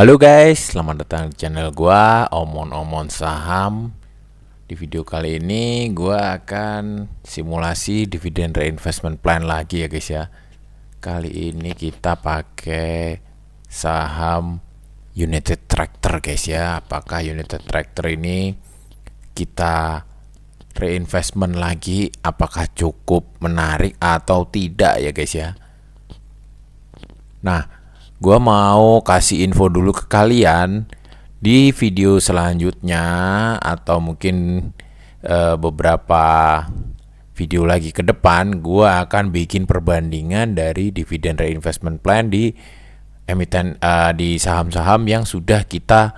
Halo guys, selamat datang di channel gua Omon Saham. Di video kali ini gua akan simulasi dividen reinvestment plan lagi ya guys ya. Kali ini kita pakai saham United Tractor guys ya. Apakah United Tractor ini kita reinvestment lagi, apakah cukup menarik atau tidak ya guys ya. Nah, gua mau kasih info dulu ke kalian di video selanjutnya atau mungkin beberapa video lagi ke depan. Gua akan bikin perbandingan dari dividen reinvestment plan di emiten di saham-saham yang sudah kita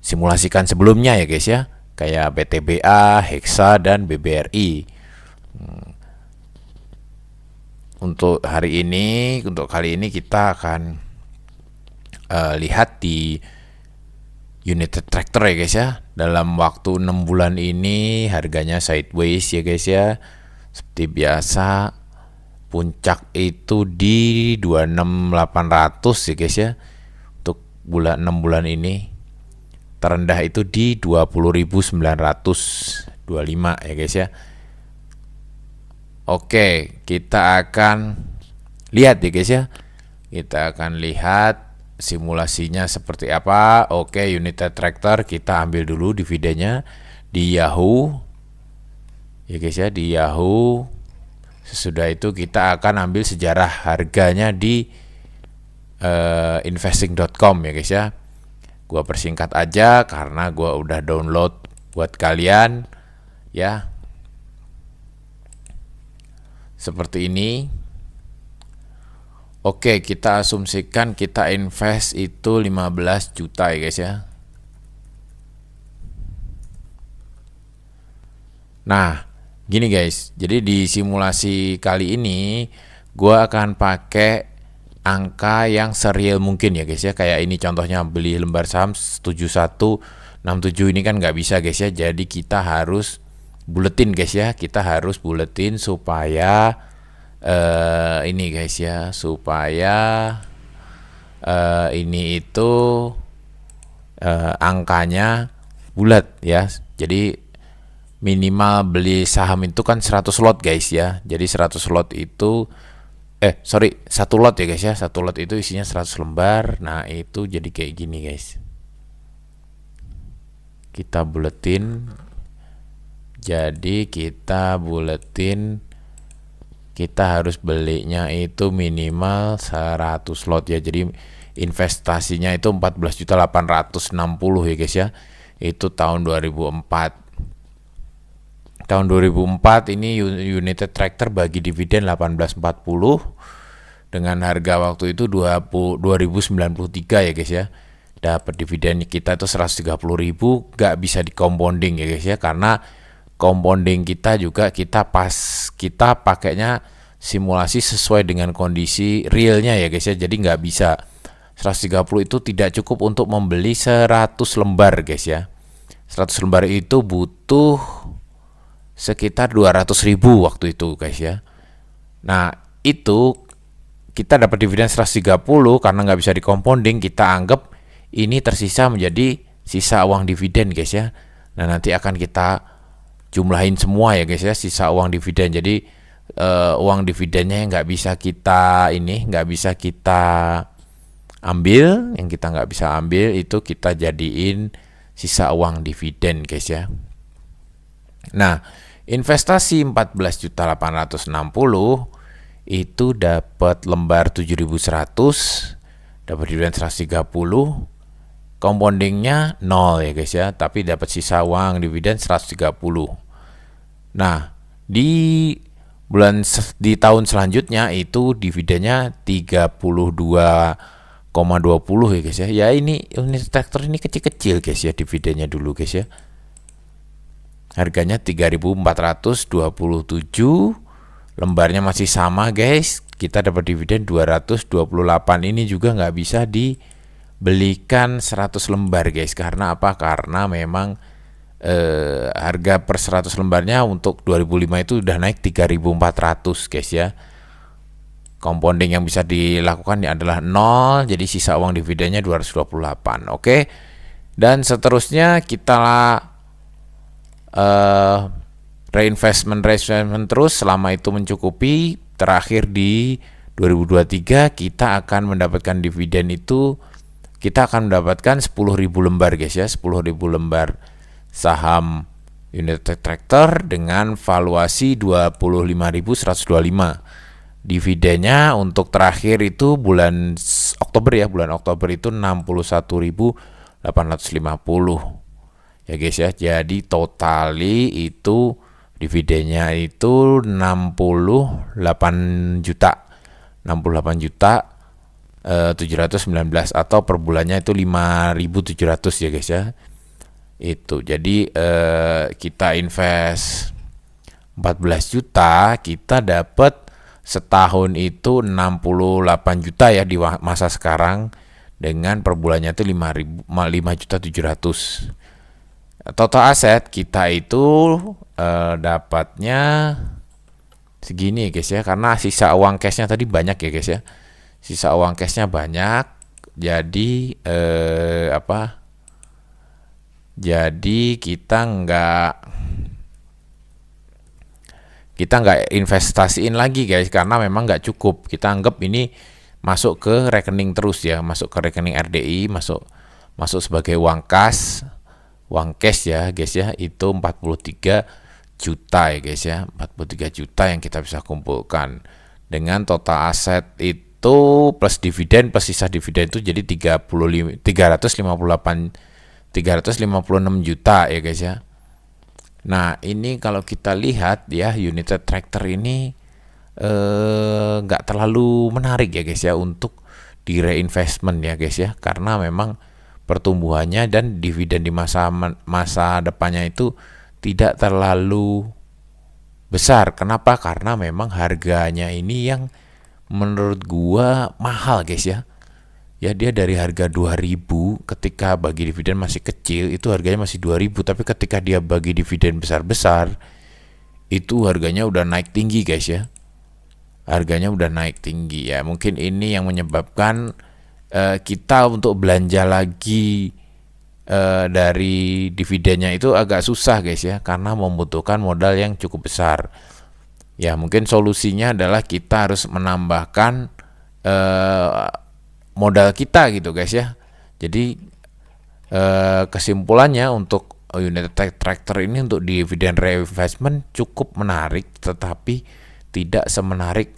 simulasikan sebelumnya ya guys ya, kayak BTBA, Hexa dan BBRI. Untuk kali ini kita akan lihat di United Tractor ya guys ya. Dalam waktu 6 bulan ini harganya sideways ya guys ya. Seperti biasa, puncak itu di 26.800 ya guys ya. Untuk 6 bulan ini terendah itu di 20.925 ya guys ya. Oke, kita akan lihat ya guys ya. Kita akan lihat simulasinya seperti apa. Oke, United Tractor kita ambil dulu dividennya di Yahoo. Ya guys ya, di Yahoo. Sesudah itu kita akan ambil sejarah harganya di investing.com ya guys ya. Gua persingkat aja karena gua udah download buat kalian ya. Seperti ini. Oke, kita asumsikan kita invest itu 15 juta ya guys ya. Nah, gini guys. Jadi di simulasi kali ini gua akan pakai angka yang serial mungkin ya guys ya. Kayak ini contohnya beli lembar saham 7167 ini kan nggak bisa guys ya. Jadi kita harus buletin guys ya, kita harus buletin supaya ini guys ya, supaya ini itu angkanya bulat ya. Jadi minimal beli saham itu kan 100 lot guys ya. Jadi 100 lot itu satu lot ya guys ya. Satu lot itu isinya 100 lembar. Nah, itu jadi kayak gini guys. Kita buletin. Jadi kita buletin, kita harus belinya itu minimal 100 lot ya. Jadi investasinya itu 14.860 ya guys ya. Itu tahun 2004. Tahun 2004 ini United Tractor bagi dividen 1840 dengan harga waktu itu 2093 ya guys ya. Dapat dividen kita itu 130.000, gak bisa di compounding ya guys ya, karena compounding kita juga kita pakainya simulasi sesuai dengan kondisi realnya ya guys ya. Jadi nggak bisa 130 itu tidak cukup untuk membeli 100 lembar guys ya. 100 lembar itu butuh sekitar 200.000 waktu itu guys ya. Nah, itu kita dapat dividen 130 karena nggak bisa di compounding, kita anggap ini tersisa menjadi sisa uang dividen guys ya. Nah, nanti akan kita jumlahin semua ya guys ya, sisa uang dividen. Jadi uang dividennya yang nggak bisa kita ambil, yang kita nggak bisa ambil itu kita jadiin sisa uang dividen guys ya. Nah, investasi 14.860 itu dapat lembar 7.100, dapat dividen 130. Compoundingnya 0 ya guys ya, tapi dapat sisa uang dividen 130. Nah, di tahun selanjutnya itu dividennya 32,20 ya guys ya. Ya ini United Tractor ini kecil-kecil guys ya dividennya dulu guys ya. Harganya 3.427, lembarnya masih sama guys. Kita dapat dividen 228. Ini juga nggak bisa dibelikan 100 lembar guys. Karena apa? Karena memang harga per 100 lembarnya untuk 2005 itu udah naik 3.400 guys ya. Compounding yang bisa dilakukan adalah 0, jadi sisa uang dividennya 228. Oke. Dan seterusnya kita reinvestment terus selama itu mencukupi. Terakhir di 2023 kita akan mendapatkan dividen itu, kita akan mendapatkan 10.000 lembar guys ya, 10.000 lembar saham United Tractor dengan valuasi 25.125. Dividennya untuk terakhir itu bulan Oktober ya, bulan Oktober itu 61.850 ya guys ya. Jadi totali itu dividennya itu 68 juta 719, atau per bulannya itu 5.700 ya guys ya. Itu jadi kita invest 14 juta, kita dapat setahun itu 68 juta ya di masa sekarang, dengan per bulannya itu 5.700. Total aset kita itu dapatnya segini guys ya, karena sisa uang cashnya tadi banyak ya guys ya, sisa uang cashnya banyak. Jadi jadi kita nggak investasiin lagi guys, karena memang nggak cukup. Kita anggap ini masuk ke rekening terus ya, masuk ke rekening RDI, masuk sebagai uang cash ya guys ya. Itu 43 juta ya guys ya, 43 juta yang kita bisa kumpulkan dengan total aset itu plus dividen plus sisa dividen itu jadi 356 juta ya guys ya. Nah ini kalau kita lihat ya, United Tractor ini nggak terlalu menarik ya guys ya untuk di reinvestment ya guys ya, karena memang pertumbuhannya dan dividen di masa depannya itu tidak terlalu besar. Kenapa? Karena memang harganya ini yang menurut gua mahal guys ya. Ya dia dari harga 2.000 ketika bagi dividen masih kecil itu harganya masih 2.000, tapi ketika dia bagi dividen besar-besar itu harganya udah naik tinggi guys ya. Harganya udah naik tinggi ya. Mungkin ini yang menyebabkan kita untuk belanja lagi dari dividennya itu agak susah guys ya, karena membutuhkan modal yang cukup besar. Ya mungkin solusinya adalah kita harus menambahkan modal kita gitu guys ya. Jadi kesimpulannya untuk United Tractor ini untuk dividen reinvestment cukup menarik, tetapi tidak semenarik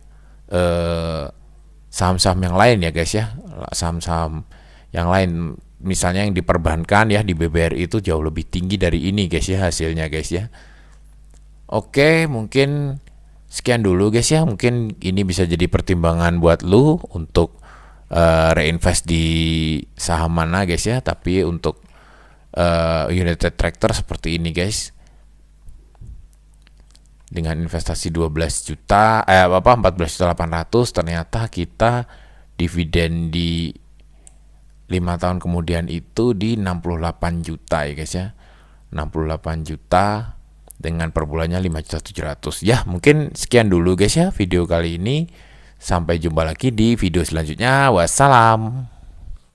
saham-saham yang lain ya guys ya. Saham-saham yang lain misalnya yang diperbankan ya, di BBRI itu jauh lebih tinggi dari ini guys ya hasilnya guys ya. Oke, mungkin sekian dulu guys ya. Mungkin ini bisa jadi pertimbangan buat lu untuk reinvest di saham mana guys ya. Tapi untuk United Tractor seperti ini guys, dengan investasi 14.800.000 ternyata kita dividen di 5 tahun kemudian itu di 68 juta ya guys ya. 68 juta dengan per bulannya 5.700.000. Ya mungkin sekian dulu guys ya video kali ini. Sampai jumpa lagi di video selanjutnya. Wassalam.